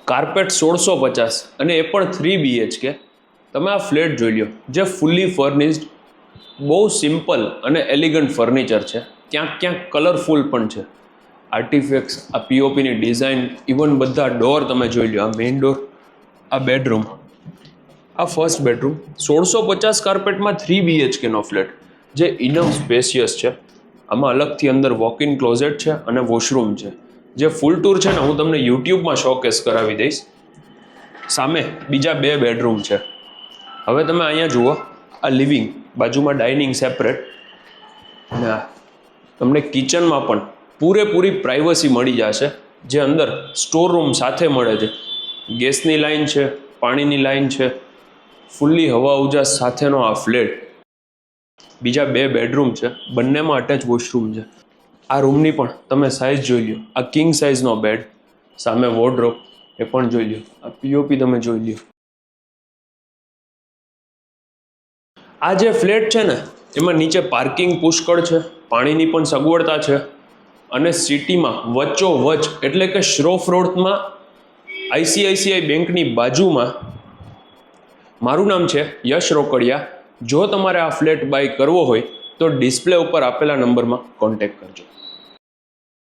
Carpet 1650 અને એ પણ 3 BHK. તમે આ ફ્લેટ જોઈ લો, જે ફૂલ્લી ફર્નિશ્ડ, બહુ સિમ્પલ અને એલિગન્ટ ફર્નિચર છે. ક્યાંક ક્યાંક કલરફુલ પણ છે. આર્ટિફેક્ટ્સ, આ પીઓપીની ડિઝાઇન, ઇવન બધા ડોર તમે જોઈ લો. આ મેઇન ડોર, આ બેડરૂમ, આ ફર્સ્ટ બેડરૂમ. 1650 કાર્પેટમાં 3 BHK નો ફ્લેટ, જે ઇનફ સ્પેશિયસ છે. આમાં અલગથી અંદર વોક ઇન ક્લોઝેટ છે અને વોશરૂમ છે. જે ફૂલ ટૂર છે ને, હું તમને યુટ્યુબમાં શોકેસ કરાવી દઈશ. સામે બીજા 2 બેડરૂમ છે. હવે તમે અહીંયા જુઓ, આ લિવિંગ, બાજુમાં ડાઇનિંગ સેપરેટ, અને તમને કિચનમાં પણ પૂરેપૂરી પ્રાઇવસી મળી જશે, જે અંદર સ્ટોર રૂમ સાથે મળે છે. ગેસની લાઇન છે, પાણીની લાઇન છે, ફૂલ્લી હવા ઉજાસ સાથેનો આ ફ્લેટ. બીજા 2 બેડરૂમ છે, બંનેમાં અટેચ વોશરૂમ છે. આ રૂમની પણ તમે સાઇઝ જોઈ લો. આ કિંગ સાઇઝનો બેડ, સામે વોર્ડરોબ, એ પણ જોઈ લો. આ પીઓપી તમે જોઈ લો. આ જે ફ્લેટ છે ને, એમાં નીચે પાર્કિંગ પુષ્કળ છે, પાણીની પણ સગવડતા છે, અને સિટીમાં વચ્ચોવચ, એટલે કે શ્રોફ રોડમાં ICICI બેંકની બાજુમાં. મારું નામ છે યશ રોકડિયા. જો તમારે આ ફ્લેટ બાય કરવો હોય તો ડિસ્પ્લે ઉપર આપેલા નંબરમાં કોન્ટેક્ટ કરજો.